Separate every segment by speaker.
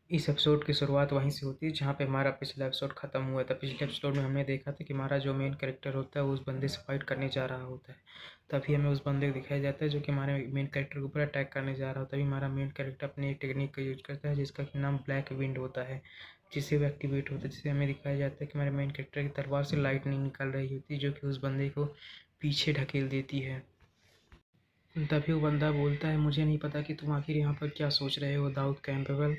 Speaker 1: इस एपिसोड की शुरुआत वहीं से होती है जहाँ पे हमारा पिछला एपिसोड ख़त्म हुआ था। पिछले एपिसोड में हमने देखा था कि हमारा जो मेन कैरेक्टर होता है वो उस बंदे से फाइट करने जा रहा होता है। तभी हमें उस बंदे को दिखाया जाता है जो कि हमारे मेन कैरेक्टर के ऊपर अटैक करने जा रहा होता है। तभी हमारा मेन कैरेक्टर अपनी एक टेक्निक का यूज करता है जिसका कि नाम ब्लैक विंड होता है, जिससे वो एक्टिवेट होता है। जिससे हमें दिखाया जाता है कि हमारे मेन कैरेक्टर की तलवार से लाइट नहीं निकल रही होती जो कि उस बंदे को पीछे ढकेल देती है। तभी वो बंदा बोलता है, मुझे नहीं पता कि तुम आखिर यहाँ पर क्या सोच रहे हो दाऊद कैंपेबल।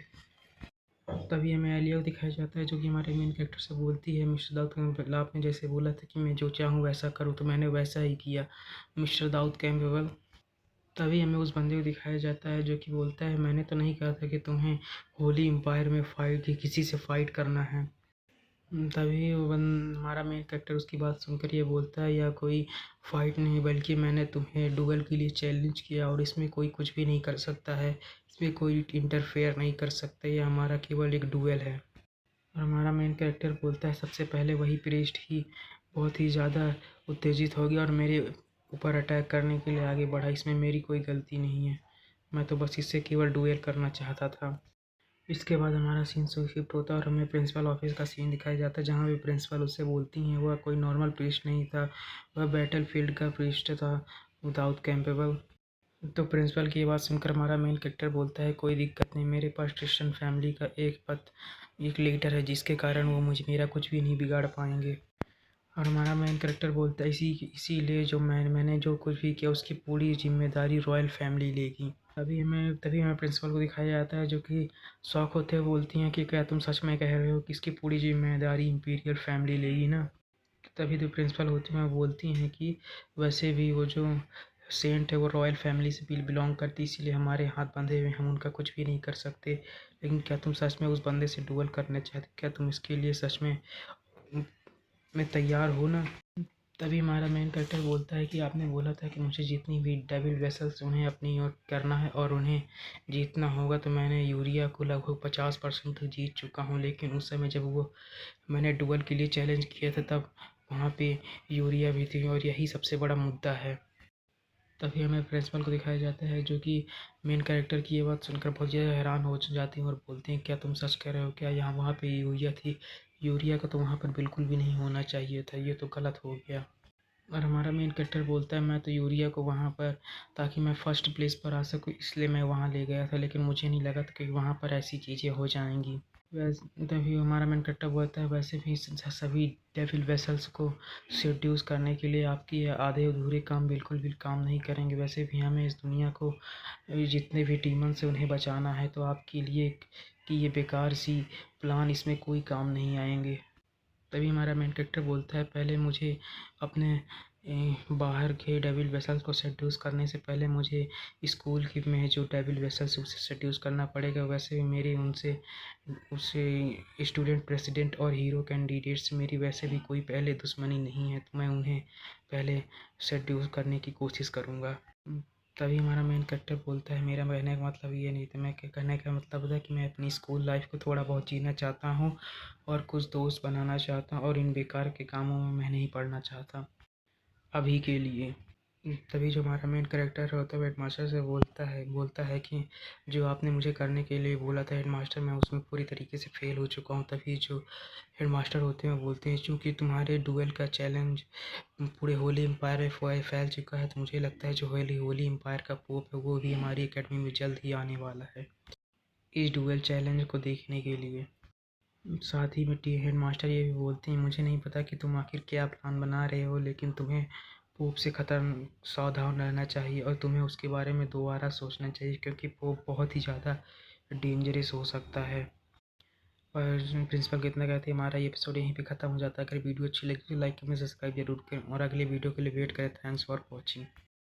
Speaker 1: तभी हमें एलिया को दिखाया जाता है जो कि हमारे मेन कैरेक्टर से बोलती है, मिस्टर दाऊद कैंपेबल आपने जैसे बोला था कि मैं जो चाहूँ वैसा करूँ तो मैंने वैसा ही किया मिस्टर दाऊद कैंपेबल। तभी हमें उस बंदे को दिखाया जाता है जो कि बोलता है, मैंने तो नहीं कहा था कि तुम्हें होली एम्पायर में फाइट किसी से फाइट करना है। तभी हमारा मेन कैरेक्टर उसकी बात सुनकर ये बोलता है, यह कोई फाइट नहीं बल्कि मैंने तुम्हें डुएल के लिए चैलेंज किया और इसमें कोई कुछ भी नहीं कर सकता है, इसमें कोई इंटरफेयर नहीं कर सकता, यह हमारा केवल एक डुएल है। और हमारा मेन कैरेक्टर बोलता है, सबसे पहले वही प्रीस्ट ही बहुत ही ज़्यादा उत्तेजित हो गया और मेरे ऊपर अटैक करने के लिए आगे बढ़ा, इसमें मेरी कोई गलती नहीं है, मैं तो बस इससे केवल डुएल करना चाहता था। इसके बाद हमारा सीन शिफ्ट होता है और हमें प्रिंसिपल ऑफिस का सीन दिखाया जाता है जहाँ भी प्रिंसिपल उससे बोलती हैं वह कोई नॉर्मल प्रीस्ट नहीं था, वह बैटल फील्ड का प्रीस्ट था विदाउट कैंपेबल। तो प्रिंसिपल की ये बात सुनकर हमारा मेन कैरेक्टर बोलता है, कोई दिक्कत नहीं, मेरे पास क्रिश्चियन फैमिली का एक लीडर है जिसके कारण वो मुझे मेरा कुछ भी नहीं बिगाड़ पाएंगे। और हमारा मेन कैरेक्टर बोलता है, इसीलिए जो मैंने जो कुछ भी किया उसकी पूरी जिम्मेदारी रॉयल फैमिली लेगी। तभी हमें प्रिंसिपल को दिखाया जाता है जो कि शौक होते हुए बोलती हैं कि क्या तुम सच में कह रहे हो कि इसकी पूरी जिम्मेदारी इंपीरियल फैमिली लेगी ना। तभी तो प्रिंसिपल होती हैं बोलती हैं कि वैसे भी वो जो सेंट है वो रॉयल फैमिली से बिलोंग करती, इसीलिए हमारे हाथ बंधे हुए हम उनका कुछ भी नहीं कर सकते। लेकिन क्या तुम सच में उस बंदे से डुएल करना चाहते, क्या तुम इसके लिए सच में तैयार हो ना। तभी हमारा मेन कैरेक्टर बोलता है कि आपने बोला था कि मुझे जितनी भी डेविल वेसल्स उन्हें अपनी ओर करना है और उन्हें जीतना होगा, तो मैंने यूरिया को लगभग 50% तक जीत चुका हूँ। लेकिन उस समय जब वो मैंने डुअल के लिए चैलेंज किया था तब वहाँ पे यूरिया भी थी और यही सबसे बड़ा मुद्दा है। तभी हमें प्रिंसिपल को दिखाया जाता है जो कि मेन कैरेक्टर की ये बात सुनकर बहुत ज़्यादा हैरान हो जाती हैं और बोलते हैं, क्या तुम सच कह रहे हो, क्या यहाँ वहाँ पे यूरिया थी, यूरिया का तो वहाँ पर बिल्कुल भी नहीं होना चाहिए था, ये तो गलत हो गया। और हमारा मेन कैरेक्टर बोलता है, मैं तो यूरिया को वहाँ पर ताकि मैं फर्स्ट प्लेस पर आ सकूँ इसलिए मैं वहाँ ले गया था, लेकिन मुझे नहीं लगा था कि वहाँ पर ऐसी चीज़ें हो जाएंगी। वैसे तभी हमारा मेन कैरेक्टर बोलता है, वैसे भी सभी डेविल वेसल्स को सेड्यूस करने के लिए आपकी ये आधे अधूरे काम बिल्कुल भी काम नहीं करेंगे। वैसे भी हमें इस दुनिया को जितने भी डीमन से उन्हें बचाना है, तो आपके लिए कि ये बेकार सी प्लान इसमें कोई काम नहीं आएंगे। तभी हमारा मेन कैरेक्टर बोलता है, पहले मुझे अपने बाहर के डेविल वेसल्स को सेड्यूस करने से पहले मुझे स्कूल की में जो डेविल वेसल्स उसे सेड्यूस करना पड़ेगा। वैसे भी मेरी उनसे उससे स्टूडेंट प्रेसिडेंट और हीरो कैंडिडेट से मेरी वैसे भी कोई पहले दुश्मनी नहीं है, तो मैं उन्हें पहले सेड्यूस करने की कोशिश करूँगा। तभी हमारा मेन कैरेक्टर बोलता है, मेरा कहने का मतलब ये नहीं था, मैं कहने का मतलब था कि मैं अपनी स्कूल लाइफ को थोड़ा बहुत जीना चाहता हूँ और कुछ दोस्त बनाना चाहता हूँ और इन बेकार के कामों में मैं नहीं पड़ना चाहता अभी के लिए। तभी जो हमारा मेन कैरेक्टर होता है हेडमास्टर से बोलता है कि जो आपने मुझे करने के लिए बोला था हेडमास्टर, मैं उसमें पूरी तरीके से फेल हो चुका हूँ। तभी जो हेडमास्टर होते हैं बोलते हैं, चूँकि तुम्हारे डुएल का चैलेंज पूरे होली एम्पायर में फैल चुका है, तो मुझे लगता है जो होली एम्पायर का पोप है वो भी हमारी एकेडमी में जल्द ही आने वाला है इस डुएल चैलेंज को देखने के लिए। साथ ही में टी हेड मास्टर ये भी बोलते हैं, मुझे नहीं पता कि तुम आखिर क्या प्लान बना रहे हो, लेकिन तुम्हें पोप से सावधान रहना चाहिए और तुम्हें उसके बारे में दोबारा सोचना चाहिए क्योंकि पोप बहुत ही ज़्यादा डेंजरस हो सकता है। और प्रिंसिपल कितना कहते हैं, हमारा ये एपिसोड यहीं पे ख़त्म हो जाता है। अगर वीडियो अच्छी लगी तो लाइक कमेंट सब्सक्राइब जरूर करें और अगले वीडियो के लिए वेट करें। Thanks for watching.